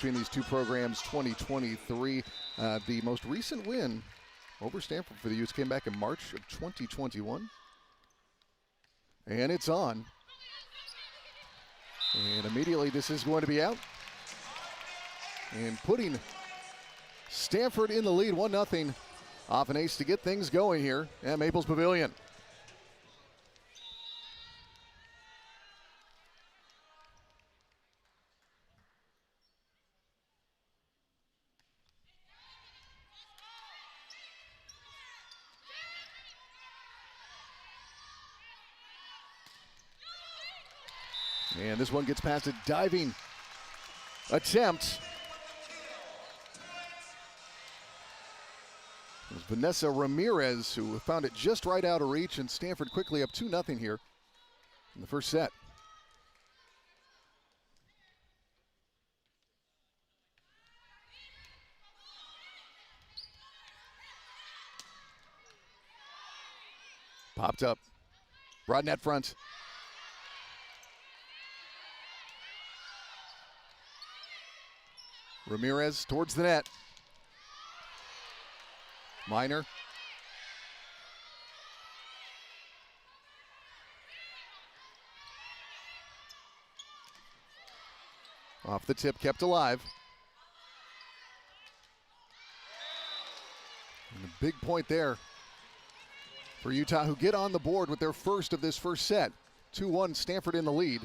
between these two programs, 2023. The most recent win over Stanford for the Utes came back in March of 2021. And it's on. And immediately this is going to be out. And putting Stanford in the lead, 1-0, off an ace to get things going here at Maples Pavilion. And this one gets past a diving attempt. It was Vanessa Ramirez who found it just right out of reach, and Stanford quickly up 2-0 here in the first set. Popped up. Broad net front. Ramirez towards the net. Minor. Off the tip, kept alive. And a big point there for Utah, who get on the board with their first of this first set. 2-1, Stanford in the lead.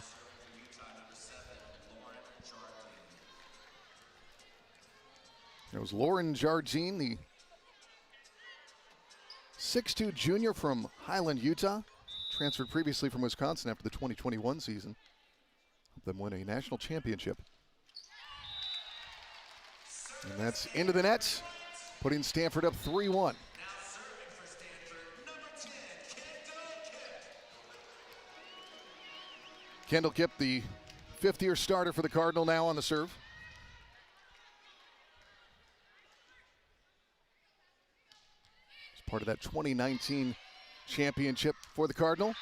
It was Lauren Jardine, the 6'2 junior from Highland, Utah. Transferred previously from Wisconsin after the 2021 season. Helped them win a national championship. And that's into the net, putting Stanford up 3-1. Kendall Kipp, the fifth-year starter for the Cardinal, now on the serve. Part of that 2019 championship for the Cardinal.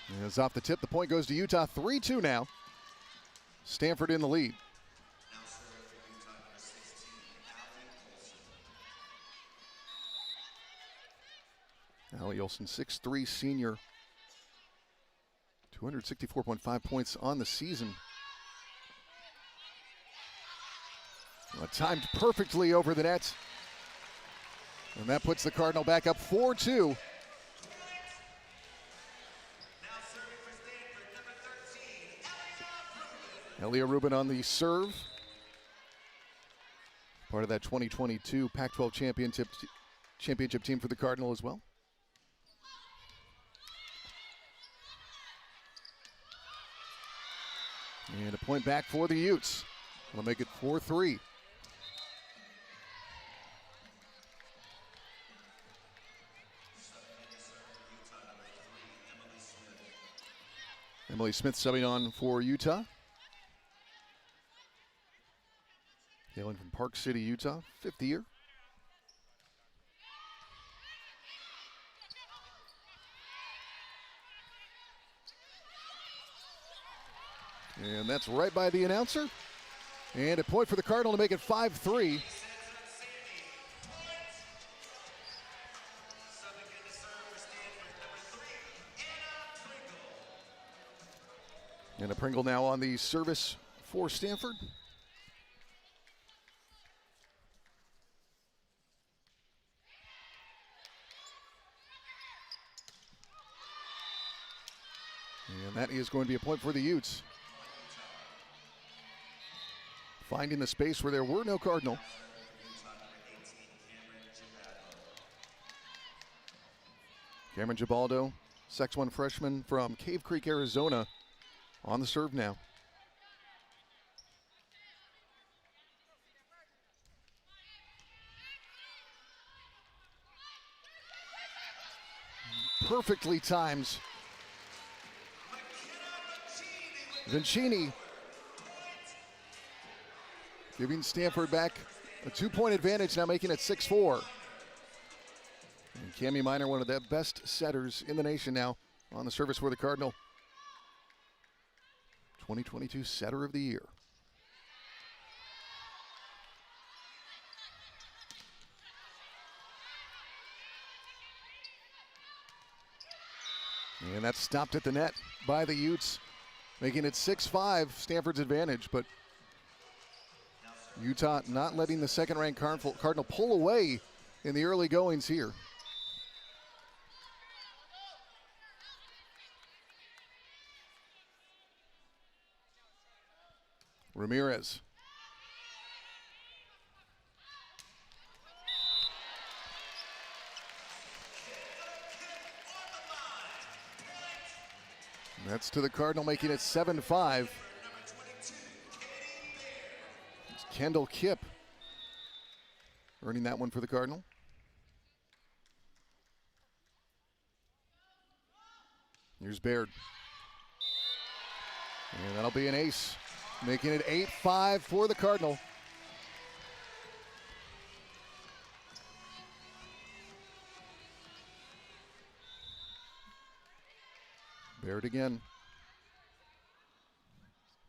And it's off the tip. The point goes to Utah. 3-2 now. Stanford in the lead. Allie Olsen, 6'3 senior. 264.5 points on the season. Timed perfectly over the net. And that puts the Cardinal back up 4-2. Elia Rubin on the serve. Part of that 2022 Pac-12 championship team for the Cardinal as well. And a point back for the Utes. We'll make it 4-3. Emily Smith subbing on for Utah. Hailing from Park City, Utah, fifth year. And that's right by the announcer. And a point for the Cardinal to make it 5-3. And a Pringle now on the service for Stanford. And that is going to be a point for the Utes. Finding the space where there were no Cardinal. Cameron Gibaldo, 6'1 freshman from Cave Creek, Arizona, on the serve now. Perfectly times. Vincini giving Stanford back a 2-point advantage, now making it 6-4. And Cami Minor, one of the best setters in the nation now, on the service for the Cardinal. 2022 Setter of the Year. And that's stopped at the net by the Utes, making it 6-5, Stanford's advantage. But Utah not letting the second-ranked Cardinal pull away in the early goings here. Ramirez. That's to the Cardinal, making it 7-5. It's Kendall Kipp earning that one for the Cardinal. Here's Baird. And that'll be an ace, making it 8-5 for the Cardinal. Baird again.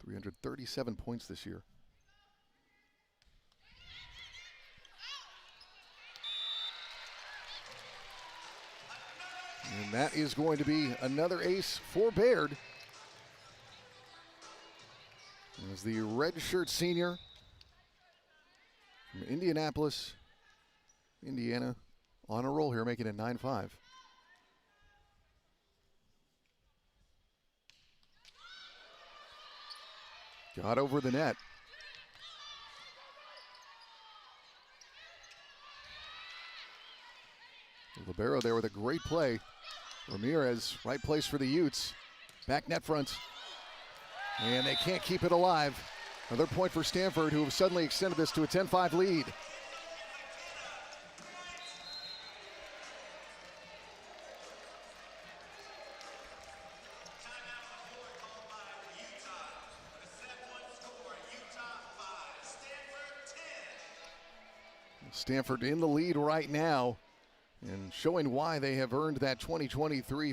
337 points this year. And that is going to be another ace for Baird. As the redshirt senior from Indianapolis, Indiana, on a roll here, making it 9-5. Got over the net. Libero there with a great play. Ramirez, right place for the Utes. Back net front. And they can't keep it alive. Another point for Stanford, who have suddenly extended this to a 10-5 lead. Stanford in the lead right now and showing why they have earned that 2023.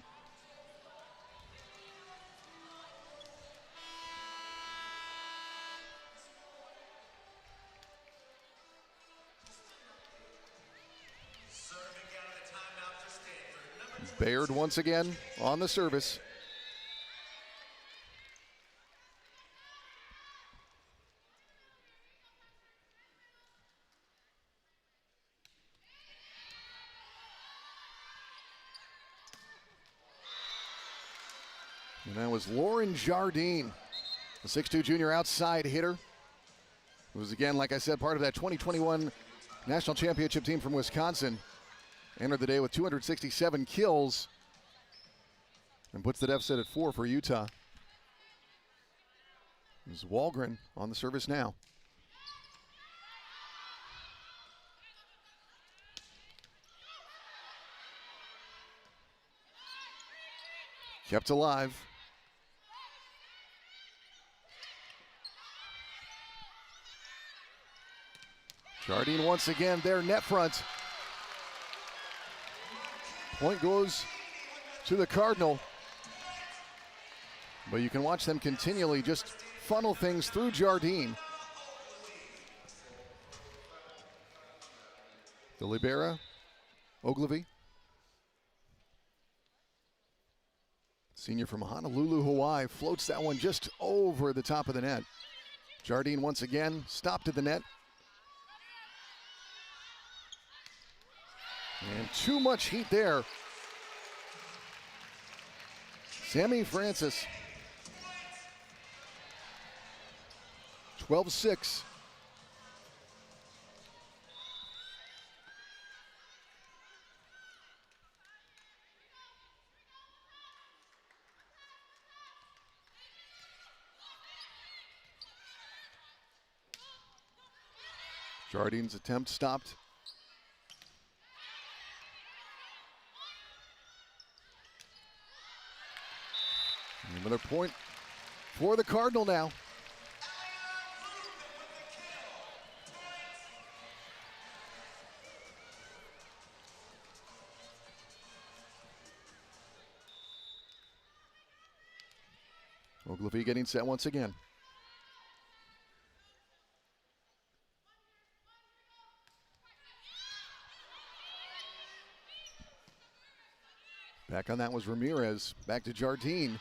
Baird once again on the service. And that was Lauren Jardine, the 6'2" junior outside hitter. Who was, again, like I said, part of that 2021 national championship team from Wisconsin. Entered the day with 267 kills and puts the deficit at 4 for Utah. This is Walgren on the service now. Kept alive. Jardine once again there, net front. Point goes to the Cardinal. But you can watch them continually just funnel things through Jardine. The libero, Ogilvy. Senior from Honolulu, Hawaii, floats that one just over the top of the net. Jardine once again, stopped at the net. And too much heat there. Sammy Francis. 12-6. Jardine's attempt stopped. Another point for the Cardinal now. Levy getting set once again. Back on that was Ramirez. Back to Jardine.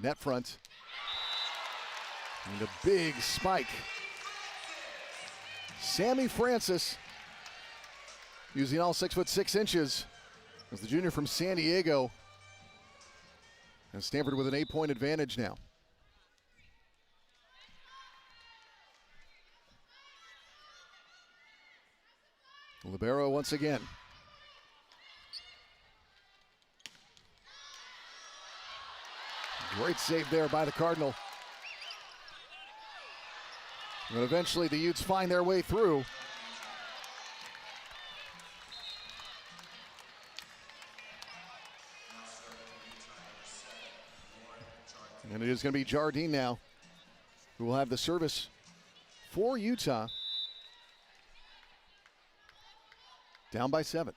Net front. And a big spike. Sammy Francis, using all 6'6" as the junior from San Diego. And Stanford with an 8-point advantage now. Libero once again. Great save there by the Cardinal. And eventually the Utes find their way through. And it is going to be Jardine now who will have the service for Utah. Down by 7.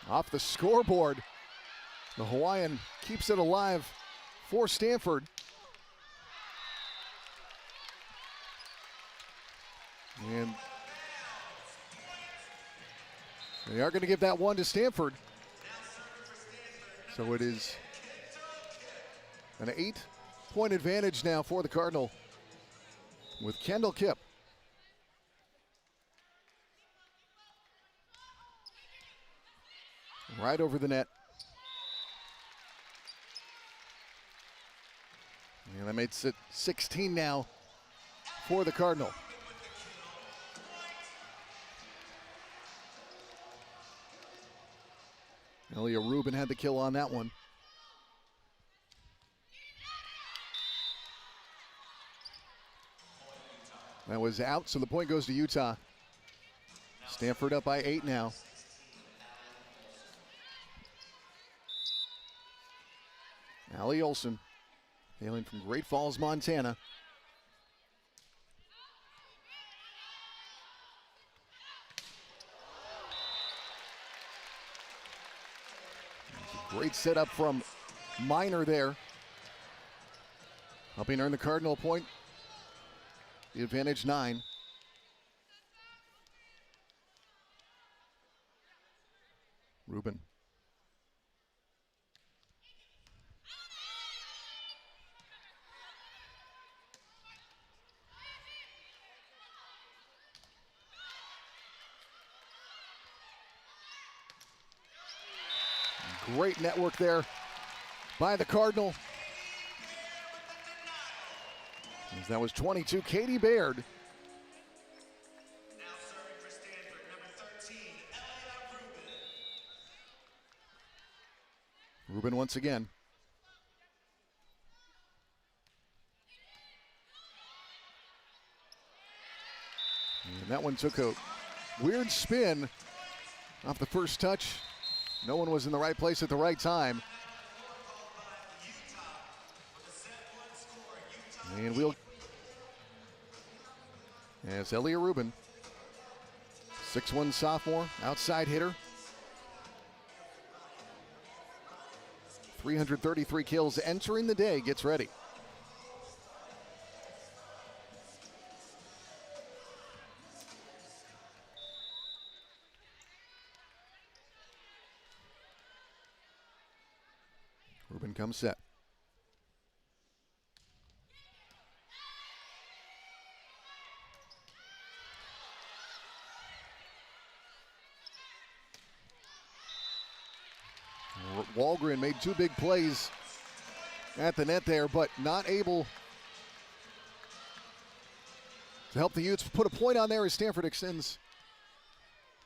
Off the scoreboard, the Hawaiian keeps it alive for Stanford. And they are going to give that one to Stanford. So it is an 8-point advantage now for the Cardinal with Kendall Kipp. Right over the net. And that makes it 16 now for the Cardinal. Elia Rubin had the kill on that one. That was out, so the point goes to Utah. Stanford up by 8 now. Allie Olson, hailing from Great Falls, Montana. Great setup from Minor there, helping earn the Cardinal a point. The advantage 9. Rubin. Great network there by the Cardinal. As that was 22, Katie Baird. Now serving for Stanford, number 13, Elia Rubin. Rubin once again. And that one took a weird spin off the first touch. No one was in the right place at the right time. And we'll, as Elia Rubin, 6'1" sophomore, outside hitter. 333 kills entering the day, gets ready. Rubin comes set. Walgren made 2 big plays at the net there, but not able to help the Utes put a point on there as Stanford extends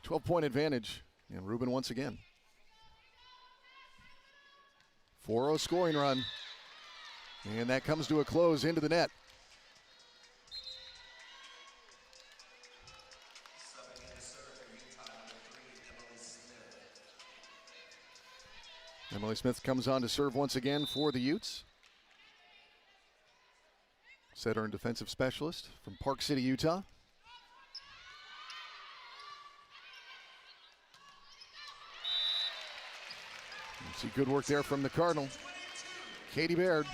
12-point advantage. And Rubin once again. 4-0 scoring run. And that comes to a close into the net. Emily Smith comes on to serve once again for the Utes. Setter and defensive specialist from Park City, Utah. See good work there from the Cardinal. Katie Baird.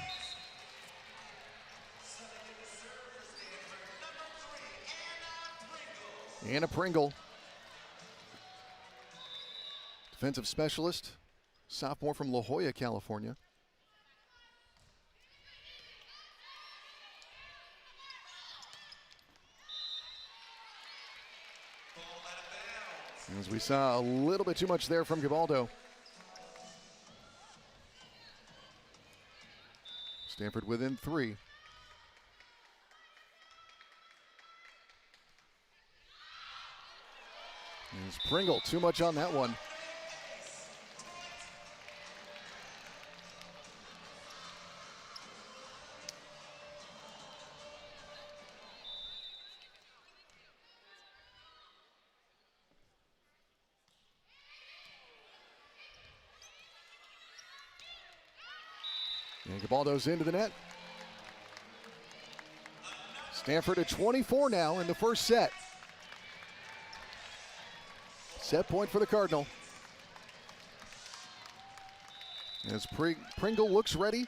Anna Pringle. Defensive specialist, sophomore from La Jolla, California. As we saw a little bit too much there from Gabaldo. Stanford within 3. There's Pringle, too much on that one. And Gabaldo's into the net. Stanford at 24 now in the first set. Set point for the Cardinal. As Pringle looks ready.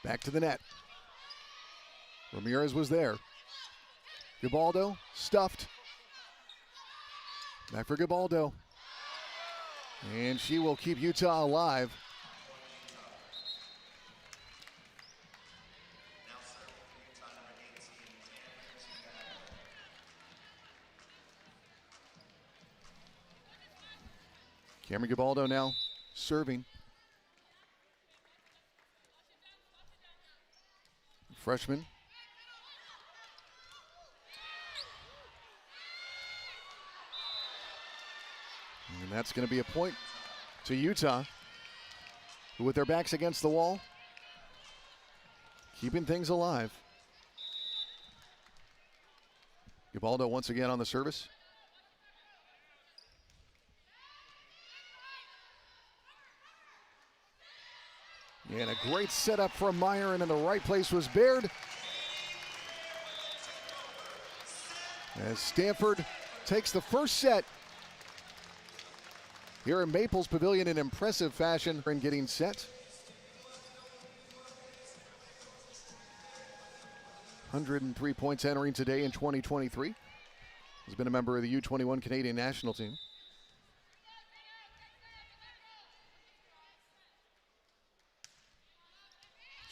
Back to the net. Ramirez was there. Gabaldo stuffed. Back for Gabaldo. And she will keep Utah alive. Cameron Gabaldo now serving. Freshman. And that's going to be a point to Utah, who with their backs against the wall, keeping things alive. Gabaldo once again on the service. And a great setup from Meyer, and in the right place was Baird. As Stanford takes the first set here in Maples Pavilion in impressive fashion and getting set. 103 points entering today in 2023. Has been a member of the U21 Canadian national team.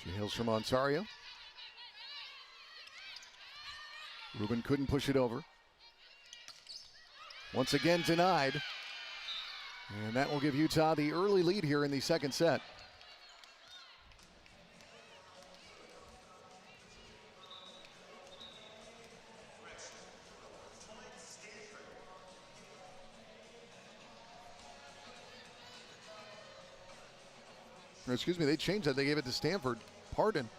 She hails from Ontario. Rubin couldn't push it over. Once again denied. And that will give Utah the early lead here in the second set. Or excuse me, they changed that. They gave it to Stanford. Pardon.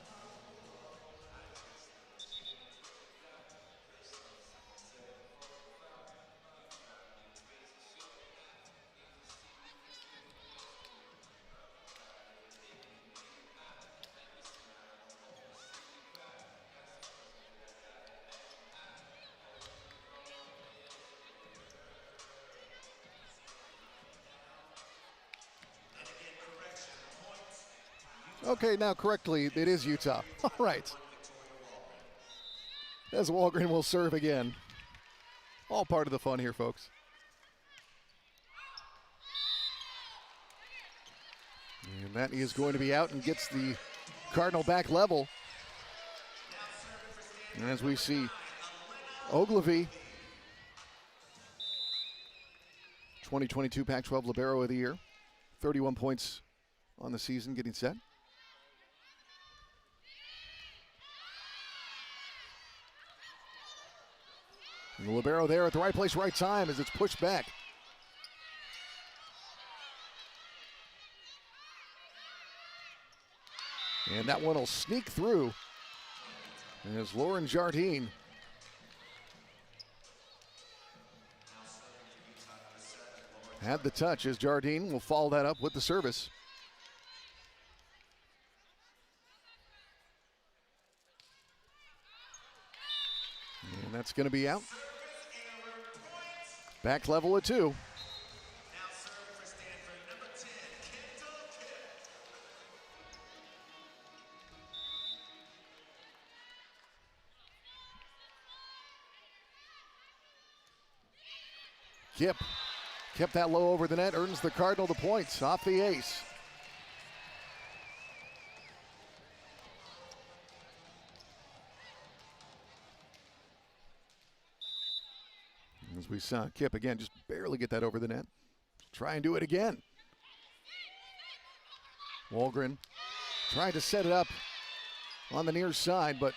Okay, now correctly, it is Utah. All right. As Walgren will serve again. All part of the fun here, folks. And that is going to be out and gets the Cardinal back level. And as we see, Ogilvy, 2022 Pac-12 Libero of the Year, 31 points on the season, getting set. And the libero there at the right place, right time as it's pushed back. And that one will sneak through. And as Lauren Jardine had the touch, as Jardine will follow that up with the service. And that's going to be out. Back level at 2. Now serve for Stanford, number 10, Kendall Kipp. Kipp kept that low over the net, earns the Cardinal the points off the ace. As we saw Kipp again just barely get that over the net. Try and do it again. Walgren tried to set it up on the near side, but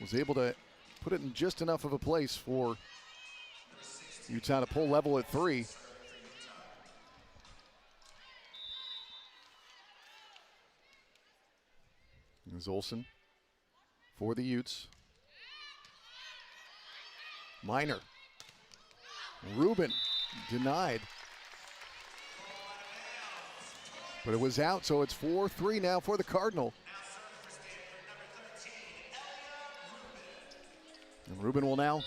was able to put it in just enough of a place for Utah to pull level at 3. There's Olsen for the Utes. Minor. Rubin denied. But it was out, so it's 4-3 now for the Cardinal. And Rubin will now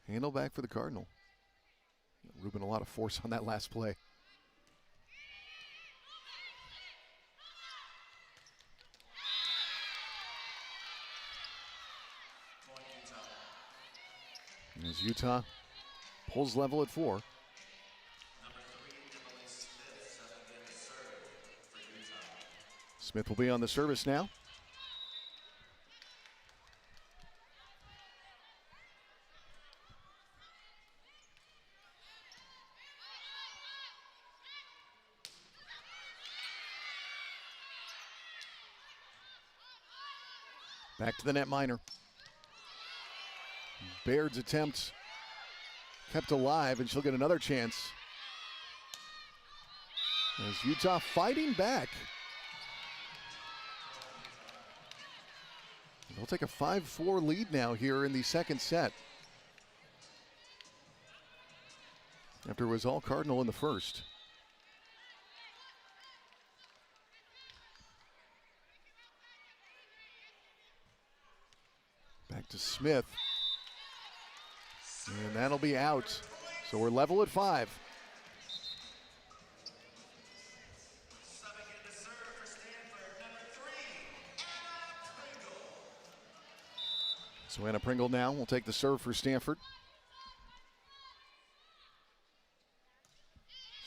handle back for the Cardinal. Rubin a lot of force on that last play. As Utah pulls level at 4. Smith will be on the service now. Back to the net, Minor. Baird's attempt kept alive, and she'll get another chance. As Utah fighting back. They'll take a 5-4 lead now here in the second set. After it was all Cardinal in the first. Back to Smith. And that'll be out. So we're level at 5. Subbing in to serve for Stanford, number 3, Anna Pringle. So Anna Pringle now will take the serve for Stanford.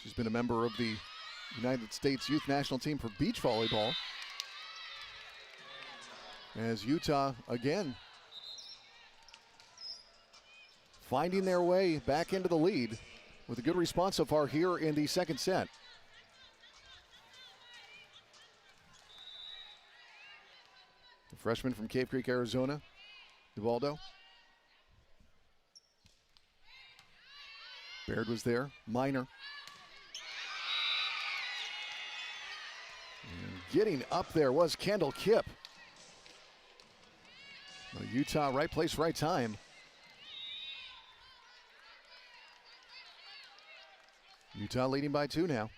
She's been a member of the United States Youth National Team for beach volleyball. As Utah again finding their way back into the lead with a good response so far here in the second set. The freshman from Cave Creek, Arizona, Ubaldo. Baird was there, Minor. And getting up there was Kendall Kipp. Well, Utah, right place, right time. Utah leading by 2 now.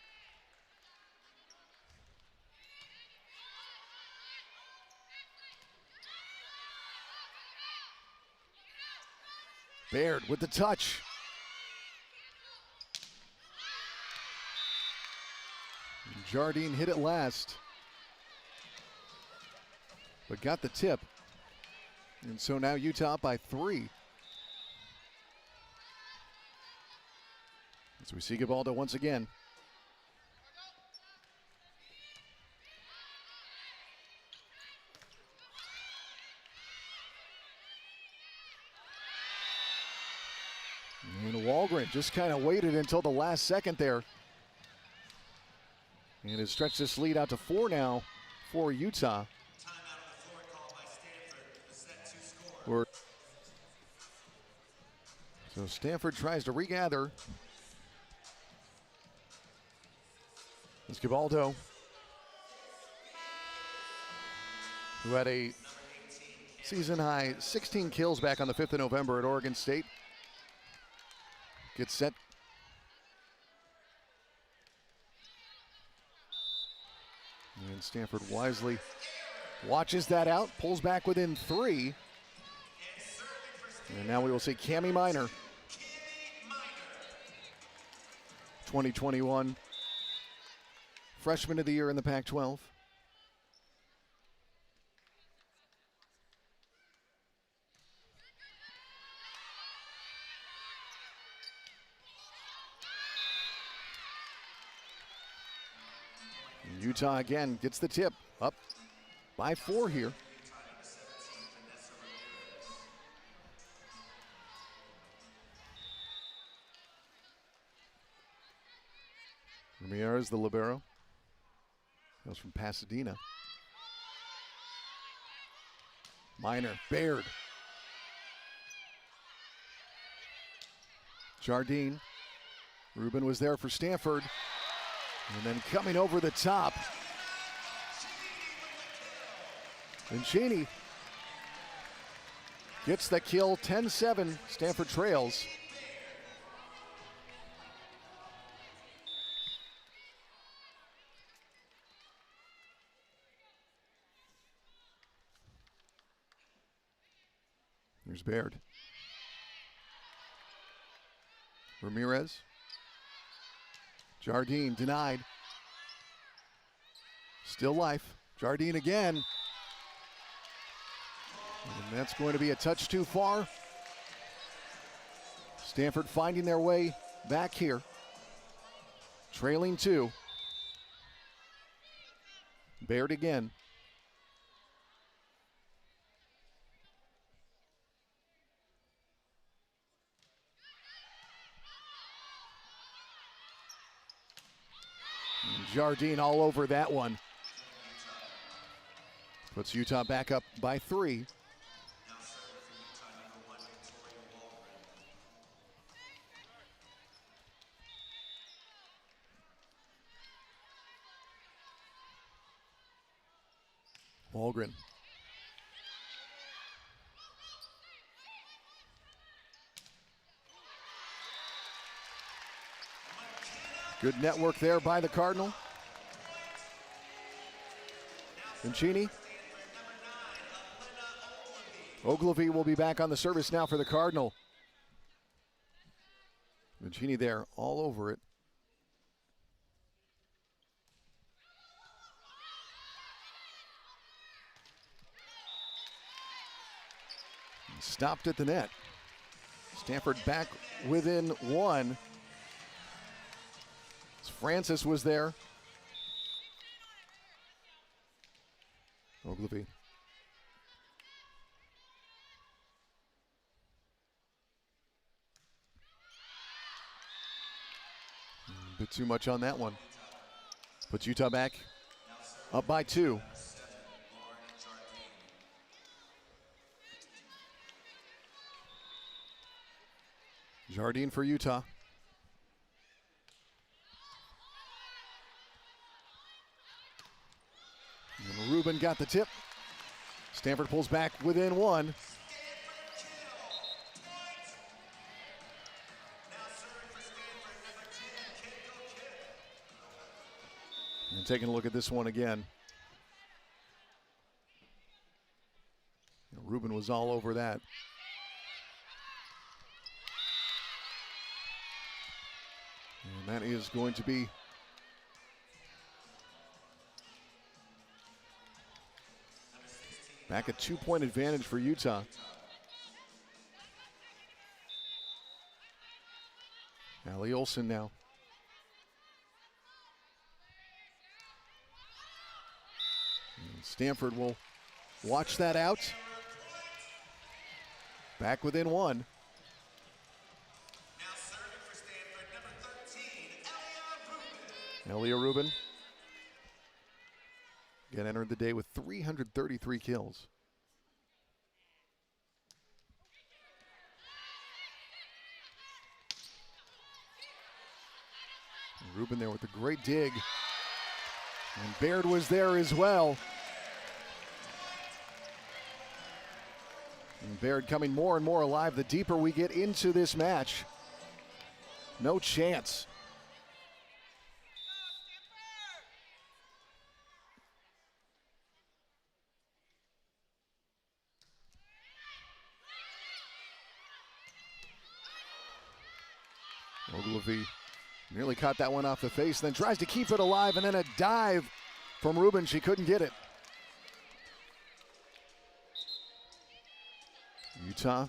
Baird with the touch. Jardine hit it last, but got the tip. And so now Utah by 3. As we see Ubaldo once again. And Walgren just kind of waited until the last second there. And has stretched this lead out to 4 now for Utah. Timeout on the floor called by Stanford, the set 2 score. So Stanford tries to regather. It's Ubaldo, who had a season-high 16 kills back on the 5th of November at Oregon State. Gets set. And Stanford wisely Watches that out, pulls back within 3. And now we will see Cami Minor. 2021 Freshman of the Year in the Pac-12. Utah again gets the tip, up by 4 here. Ramirez, the libero. That was from Pasadena. Minor, Baird. Jardine. Rubin was there for Stanford. And then coming over the top. Vincini gets the kill, 10-7, Stanford trails. Here's Baird. Ramirez. Jardine denied. Still life. Jardine again. And that's going to be a touch too far. Stanford finding their way back here. Trailing 2. Baird again. Jardine all over that one. Puts Utah back up by 3. Walgren. Good network there by the Cardinal. Vincini. Ogilvy will be back on the service now for the Cardinal. Vincini there all over it. Stopped at the net. Stanford back within 1. Francis was there. Ogilvy. A bit too much on that one. Puts Utah back up by 2. Jardine for Utah. And Rubin got the tip. Stanford pulls back within 1. And taking a look at this one again. Rubin was all over that. And that is going to be back a 2-point advantage for Utah. Allie Olsen now. And Stanford will watch that out. Back within 1. Elia Rubin. Again, entered the day with 333 kills. And Rubin there with a great dig. And Baird was there as well. And Baird coming more and more alive the deeper we get into this match. No chance. Ogilvy nearly caught that one off the face, then tries to keep it alive, and then a dive from Rubin. She couldn't get it. Utah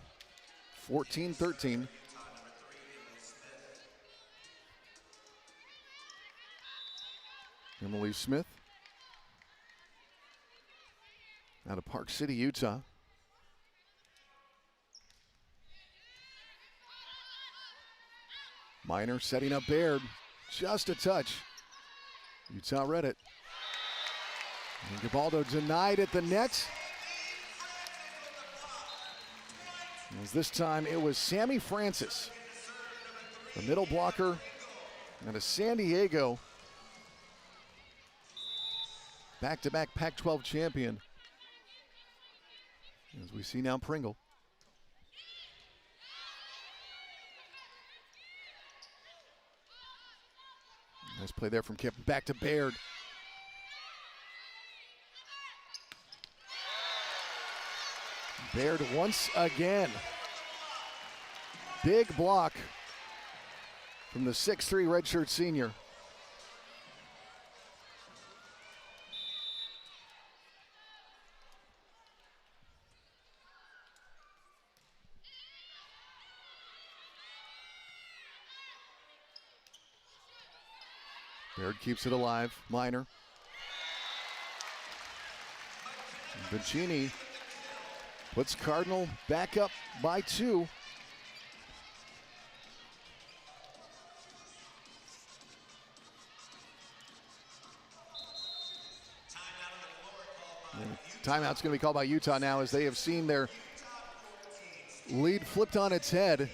14-13. Emily Smith out of Park City, Utah. Minor setting up Baird. Just a touch. Utah read it. And Gabaldo denied at the net. As this time it was Sammy Francis, the middle blocker, and a San Diego back-to-back Pac-12 champion. As we see now Pringle. Nice play there from Kip. Back to Baird. Baird once again. Big block from the 6'3" redshirt senior. Baird keeps it alive. Minor. Vicini puts Cardinal back up by 2. Timeout's going to be called by Utah now as they have seen their lead flipped on its head.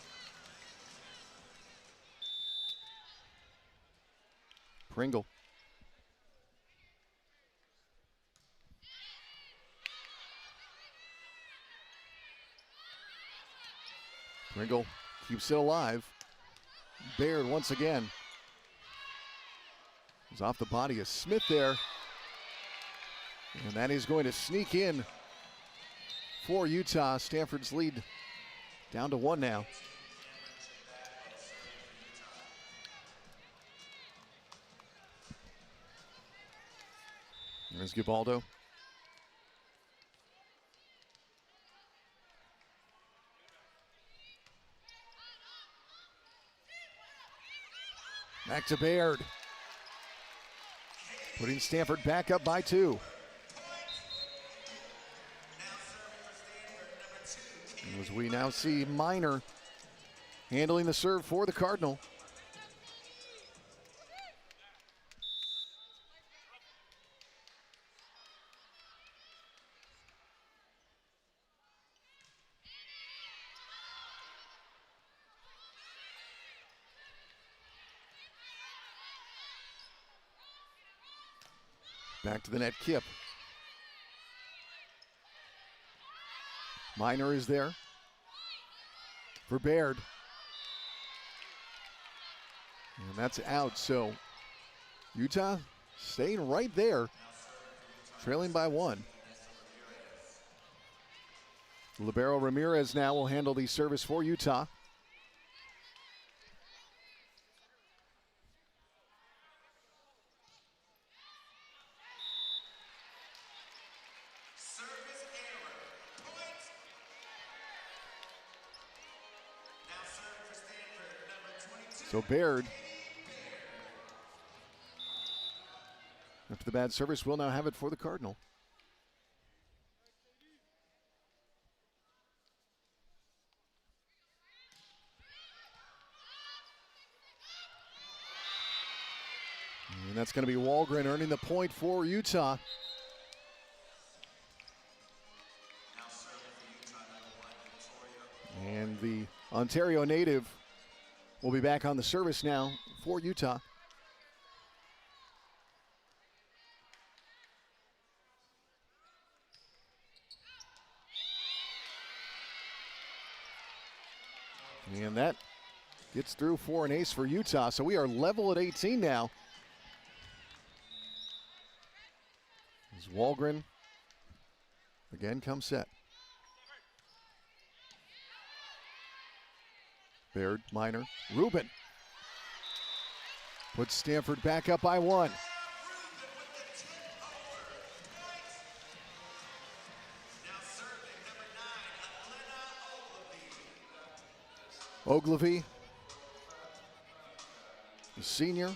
Pringle. Pringle keeps it alive. Baird once again. He's off the body of Smith there. And that is going to sneak in for Utah. Stanford's lead down to 1 now. There's Gabaldo. Back to Baird. Putting Stanford back up by 2. As we now see Minor handling the serve for the Cardinal. Back to the net, Kip. Minor is there for Baird. And that's out, so Utah staying right there, trailing by 1. Libero Ramirez now will handle the service for Utah. So Baird, after the bad service, will now have it for the Cardinal. And that's going to be Wahlgren earning the point for Utah. And the Ontario native will be back on the service now for Utah. And that gets through for an ace for Utah. So we are level at 18 now. As Wahlgren again comes set. Baird, Minor, Rubin. Puts Stanford back up by 1. Ogilvy, the senior.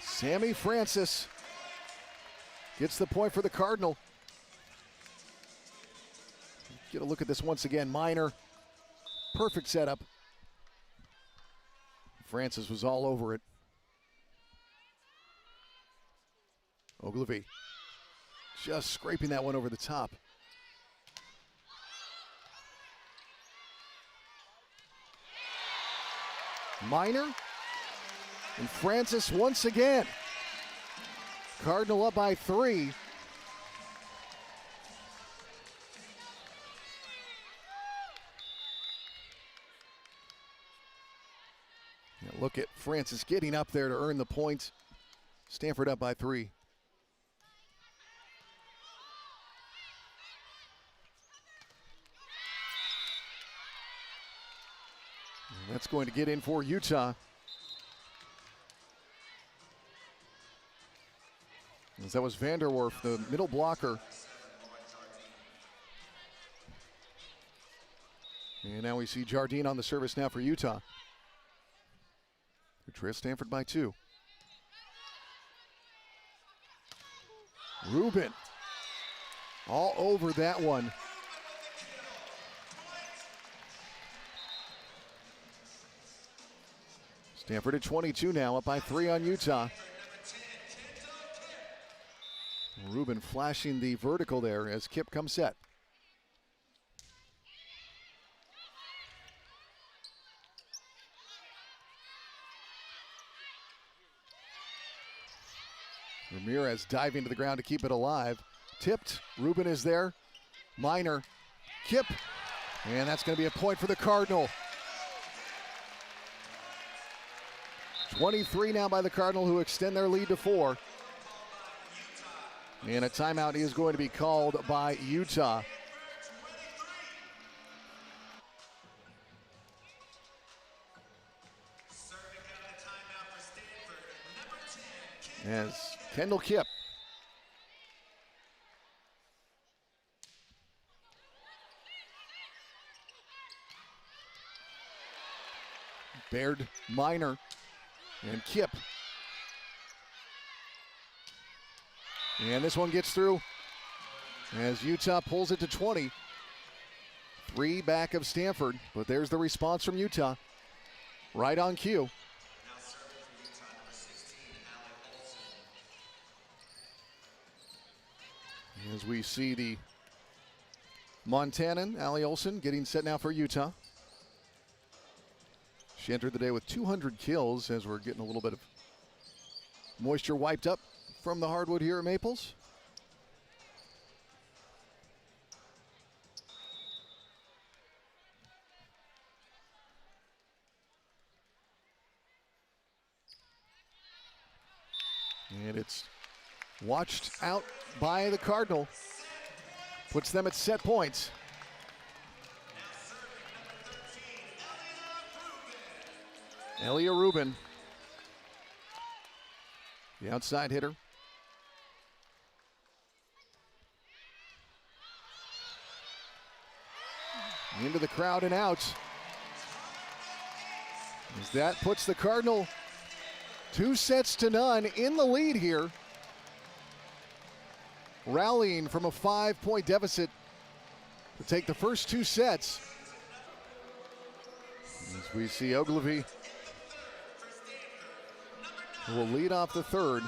Sammy Francis gets the point for the Cardinal. Get a look at this once again. Minor, perfect setup. Francis was all over it. Ogilvy just scraping that one over the top. Minor and Francis once again. Cardinal up by 3. Look at Francis getting up there to earn the points. Stanford up by 3. And that's going to get in for Utah. As that was Vanderwerf, the middle blocker. And now we see Jardine on the service now for Utah. Who trails Stanford by 2. Rubin all over that one. Stanford at 22 now, up by 3 on Utah. Rubin flashing the vertical there as Kip comes set. Ramirez diving to the ground to keep it alive. Tipped, Rubin is there. Minor, Kip, and that's going to be a point for the Cardinal. 23 now by the Cardinal, who extend their lead to 4. And a timeout is going to be called by Utah. As Kendall Kip Baird, Minor, and Kip. And this one gets through as Utah pulls it to 20. 3 back of Stanford, but there's the response from Utah. Right on cue. As we see the Montanan, Allie Olsen, getting set now for Utah. She entered the day with 200 kills as we're getting a little bit of moisture wiped up from the hardwood here at Maples. And it's watched out by the Cardinal. Puts them at set points. Elia Rubin, the outside hitter. Into the crowd and out. As that puts the Cardinal 2-0 in the lead here. Rallying from a 5-point deficit to take the first 2 sets. As we see Ogilvy will lead off the third.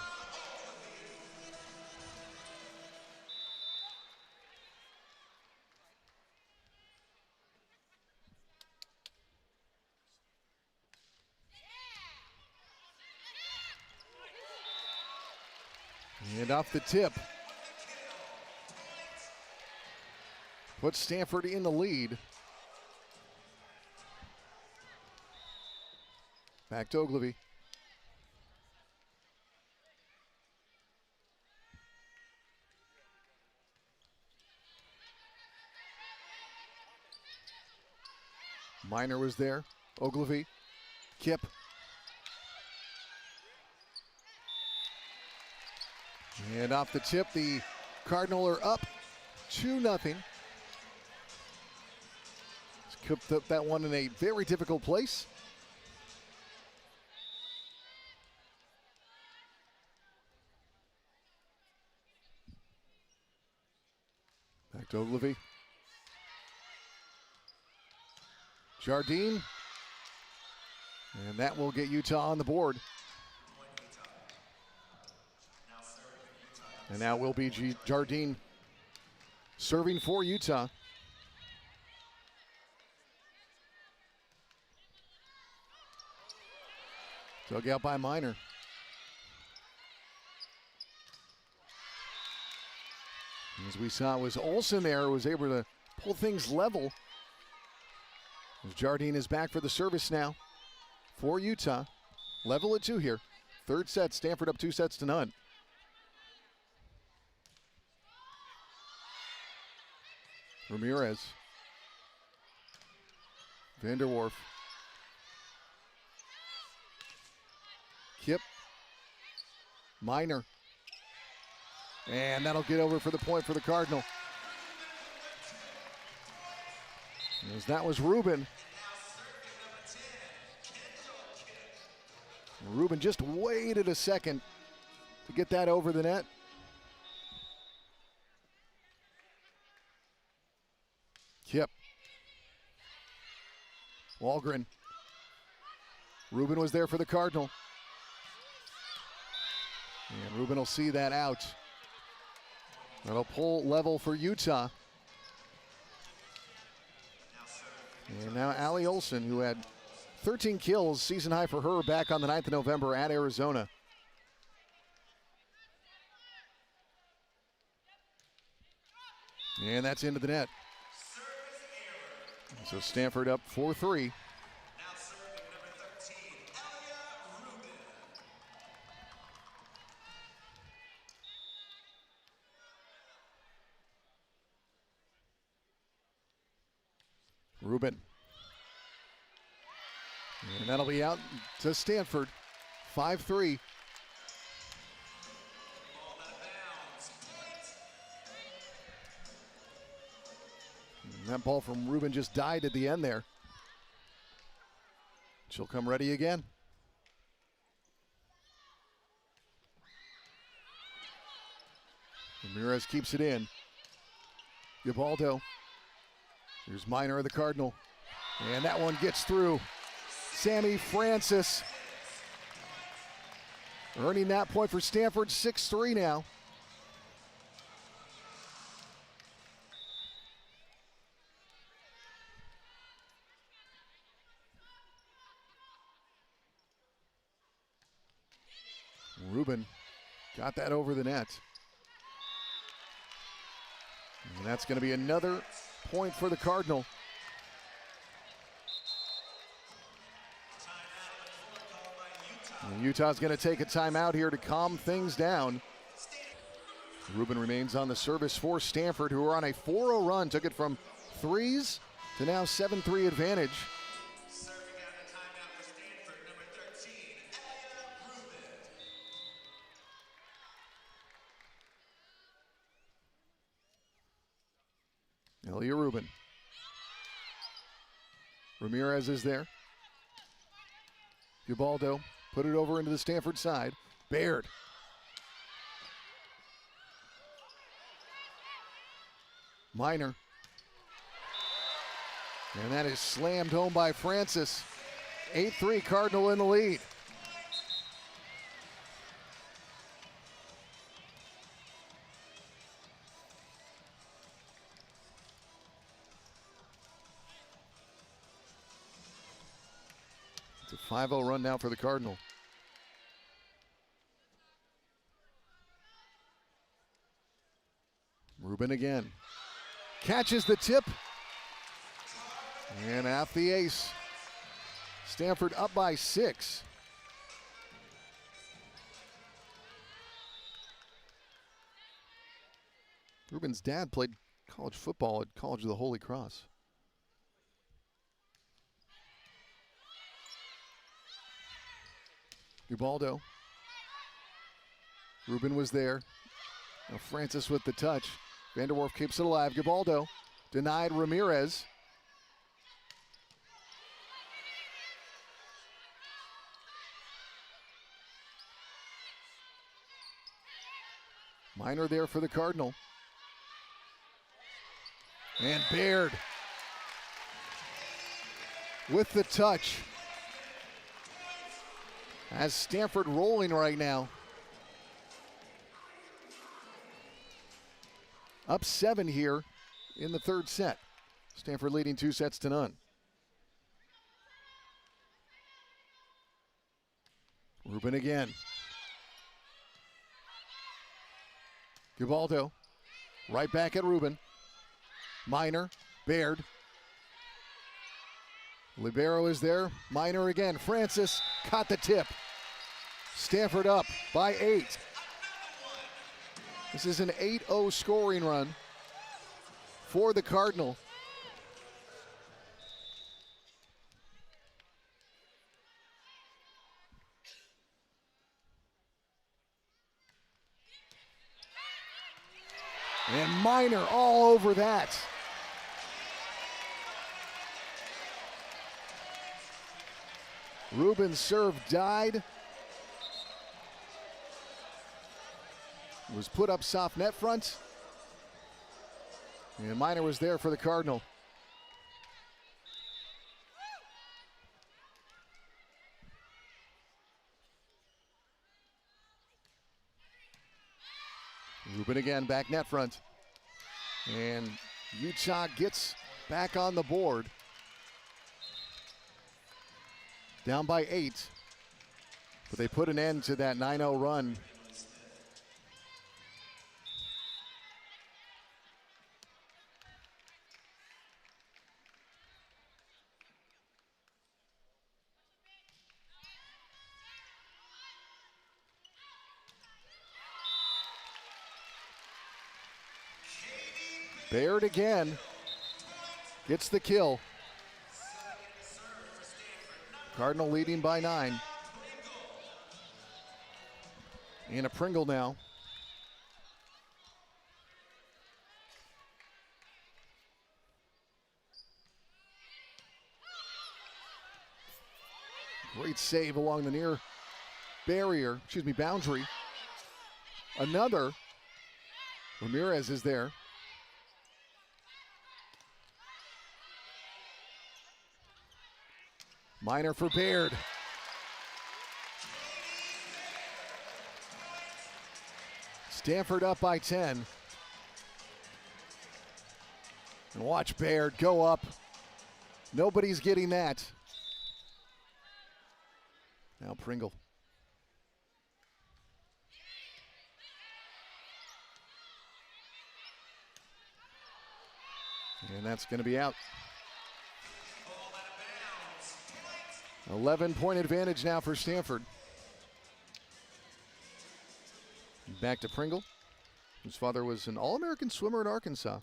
And off the tip. Puts Stanford in the lead. Back to Ogilvy. Minor was there. Ogilvy. Kip. And off the tip, the Cardinal are up 2-0. Kip put that one in a very difficult place. Back to Ogilvy. Jardine. And that will get Utah on the board. And now will be Jardine serving for Utah. Dug out by Minor. As we saw, it was Olsen there who was able to pull things level. As Jardine is back for the service now for Utah. Level at 2 here. Third set, Stanford up 2-0. Ramirez. Vanderwerf. Kip. Minor. And that'll get over for the point for the Cardinal. As that was Rubin. Rubin just waited a second to get that over the net. Kip. Walgren. Rubin was there for the Cardinal. And Rubin will see that out. That'll pull level for Utah. And now Allie Olsen, who had 13 kills, season high for her, back on the 9th of November at Arizona. And that's into the net. So Stanford up 4-3. Now serving number 13, Elia Rubin. Rubin. And that'll be out to Stanford. 5-3. Ball out of bounds. Point. And that ball from Rubin just died at the end there. She'll come ready again. Ramirez keeps it in. Ubaldo. Here's Minor of the Cardinal. And that one gets through. Sammy Francis earning that point for Stanford. 6-3 now. Rubin got that over the net. And that's going to be another point for the Cardinal. And Utah's going to take a timeout here to calm things down. Rubin remains on the service for Stanford, who are on a 4-0 run. Took it from threes to now 7-3 advantage. Serving out a timeout for Stanford, number 13, Elia Rubin. Elia Rubin. Ramirez is there. Ubaldo put it over into the Stanford side. Baird. Minor. And that is slammed home by Francis. 8-3, Cardinal in the lead. It's a 5-0 run now for the Cardinal. Rubin again. Catches the tip. And off the ace. Stanford up by 6. Ruben's dad played college football at College of the Holy Cross. Ubaldo. Ruben was there. Now Francis with the touch. Vanderwerf keeps it alive. Ubaldo denied Ramirez. Minor there for the Cardinal. And Baird with the touch. Has Stanford rolling right now. Up 7 here in the third set. Stanford leading 2-0. Ruben again. Ubaldo right back at Ruben. Minor, Baird. Libero is there. Minor again. Francis caught the tip. Stanford up by 8. This is an 8-0 scoring run for the Cardinal. And Minor all over that. Ruben's serve died. Was put up soft net front. And Minor was there for the Cardinal. Ruben again, back net front. And Utah gets back on the board. Down by 8. But they put an end to that 9-0 run. Baird again gets the kill. Cardinal leading by 9. And a Pringle now. Great save along the near boundary. Another. Ramirez is there. Minor for Baird. Stanford up by 10. And watch Baird go up. Nobody's getting that. Now Pringle. And that's going to be out. 11-point advantage now for Stanford. Back to Pringle, whose father was an All-American swimmer in Arkansas.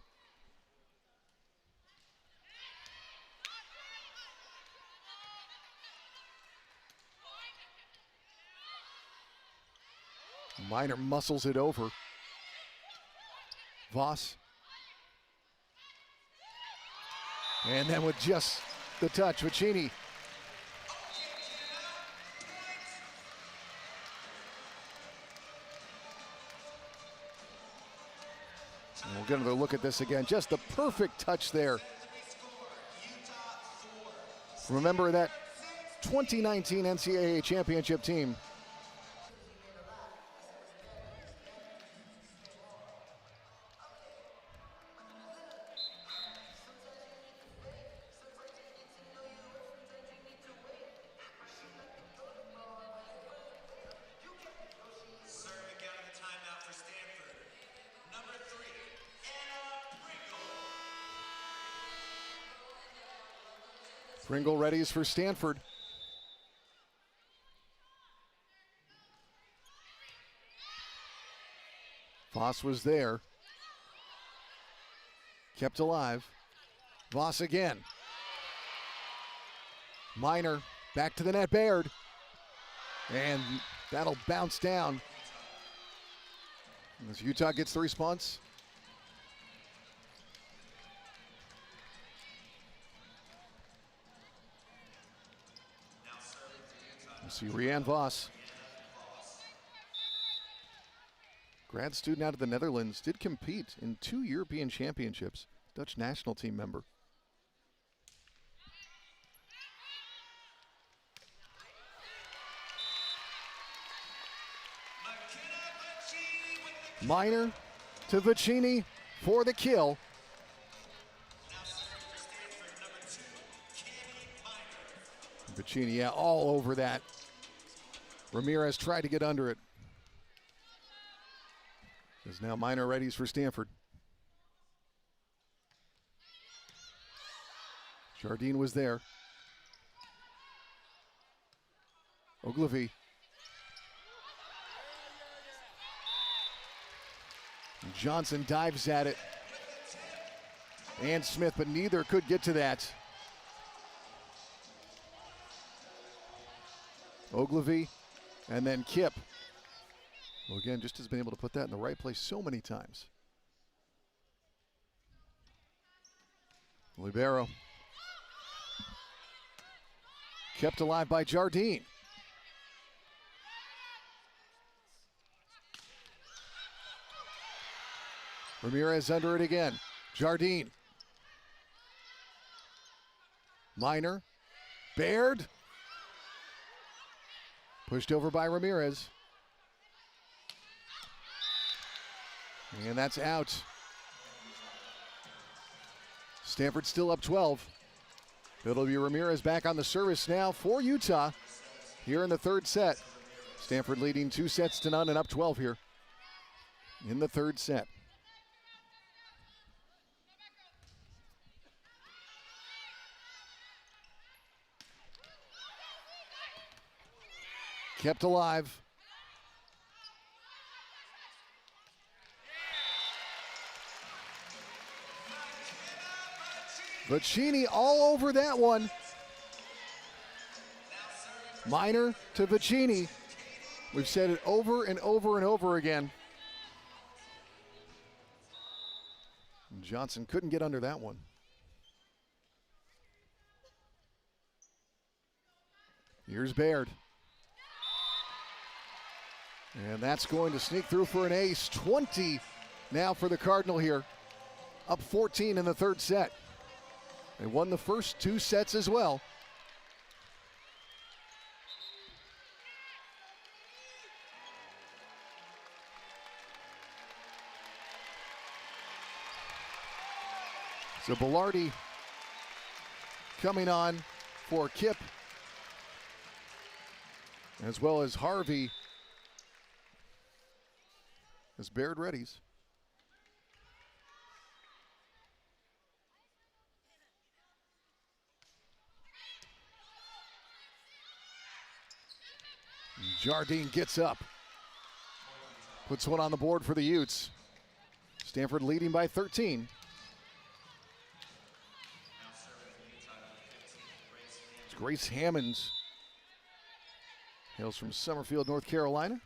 Minor muscles it over. Voss. And then with just the touch, Vicini. We'll get another look at this again. Just the perfect touch there. Remember that 2019 NCAA championship team. Pringle readies for Stanford. Voss was there. Kept alive. Voss again. Minor back to the net, Baird. And that'll bounce down as Utah gets the response. You see Rianne Voss, grad student out of the Netherlands, did compete in 2 European championships, Dutch national team member. Minor to Vicini for the kill. Vicini, yeah, all over that. Ramirez tried to get under it. As now Minor readies for Stanford. Jardine was there. Ogilvy. Johnson dives at it. And Smith, but neither could get to that. Ogilvy and then Kip. Well, again, just has been able to put that in the right place so many times. Libero. Kept alive by Jardine. Ramirez under it again. Jardine. Minor. Baird. Pushed over by Ramirez. And that's out. Stanford still up 12. It'll be Ramirez back on the service now for Utah here in the third set. Stanford leading 2-0 and up 12 here in the third set. Kept alive. Vicini all over that one. Minor to Vicini. We've said it over and over and over again. Johnson couldn't get under that one. Here's Baird. And that's going to sneak through for an ace. 20 now for the Cardinal here. Up 14 in the third set. They won the first 2 sets as well. So Bellardi coming on for Kip, as well as Harvey as Baird readies. Jardine gets up, puts one on the board for the Utes. Stanford leading by 13. It's Grace Hammonds, hails from Summerfield, North Carolina.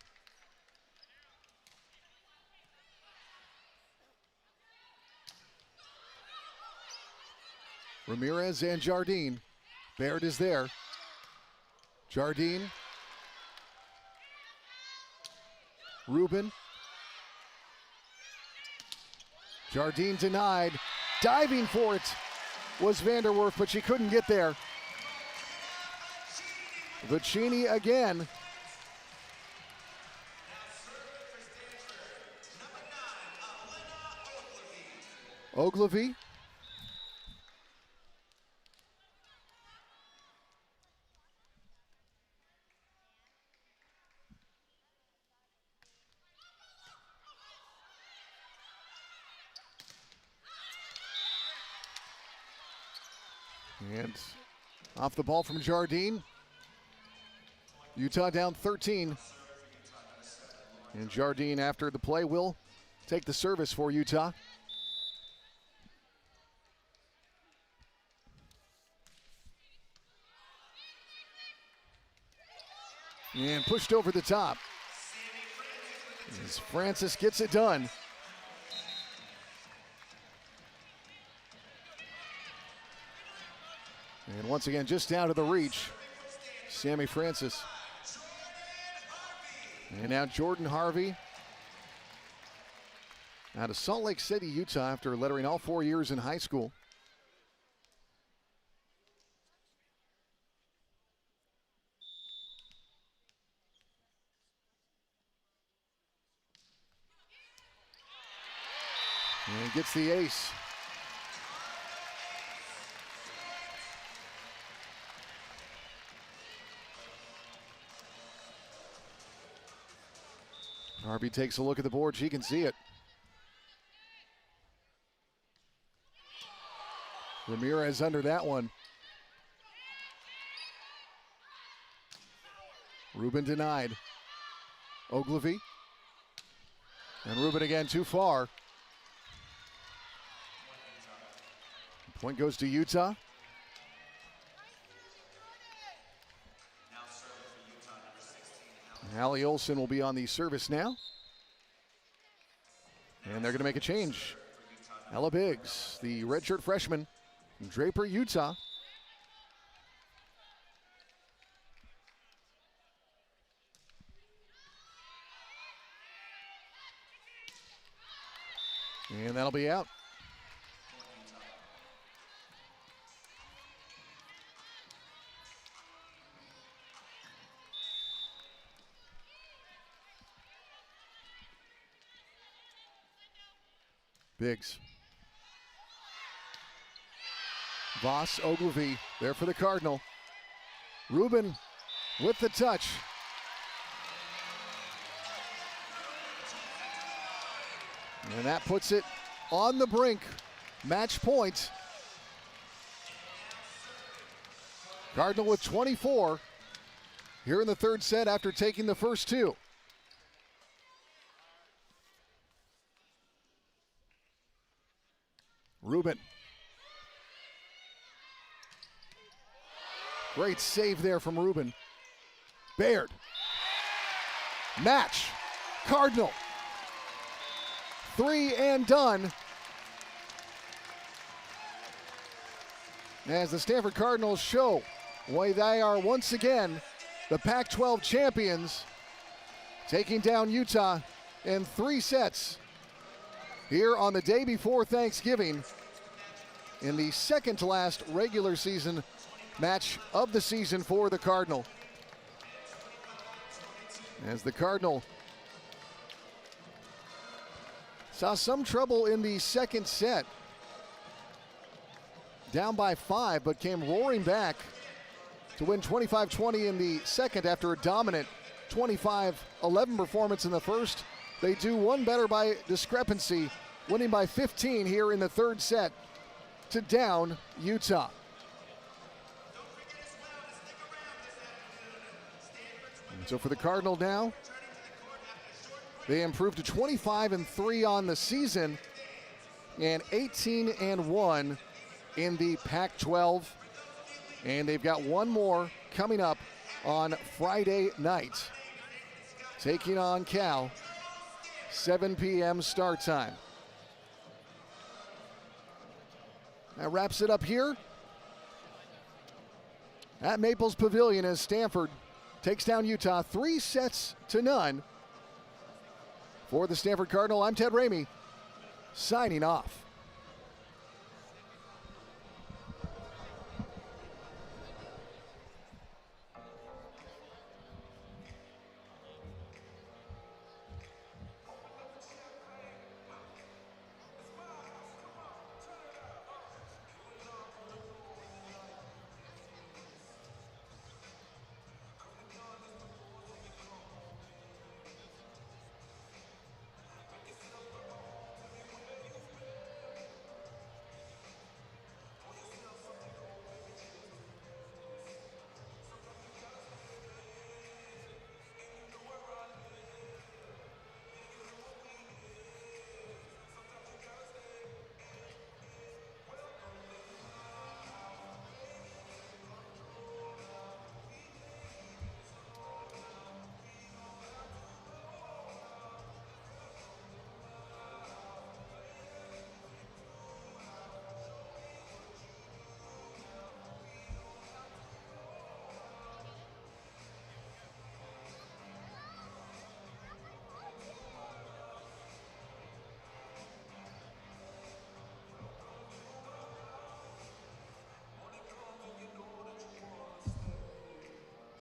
Ramirez and Jardine. Baird is there. Jardine. Rubin. Jardine denied. Diving for it was Vanderwerf, but she couldn't get there. Vicini again. Ogilvy. And off the ball from Jardine. Utah down 13. And Jardine, after the play, will take the service for Utah. And pushed over the top. As Francis gets it done. And once again, just out of the reach, Sammy Francis. And now Jordan Harvey out of Salt Lake City, Utah, after lettering all 4 years in high school. And gets the ace. Harvey takes a look at the board. She can see it. Ramirez under that one. Rubin denied. Ogilvy. And Rubin again too far. Point goes to Utah. Allie Olsen will be on the service now. And they're going to make a change. Ella Biggs, the redshirt freshman from Draper, Utah. And that'll be out. Biggs. Voss, Ogilvy, there for the Cardinal. Rubin with the touch. And that puts it on the brink. Match point. Cardinal with 24 here in the third set after taking the first two. Rubin. Great save there from Rubin. Baird. Match. Cardinal. 3 and done. As the Stanford Cardinals show why they are once again the Pac-12 champions, taking down Utah in 3 sets here on the day before Thanksgiving in the second to last regular season match of the season for the Cardinal. As the Cardinal saw some trouble in the second set, down by 5, but came roaring back to win 25-20 in the second after a dominant 25-11 performance in the first. They do one better by discrepancy, winning by 15 here in the third set to down Utah. And so for the Cardinal now, they improved to 25-3 on the season and 18-1 in the Pac-12. And they've got one more coming up on Friday night, taking on Cal, 7 p.m. start time. That wraps it up here at Maples Pavilion as Stanford takes down Utah 3-0. For the Stanford Cardinal, I'm Ted Ramey, signing off.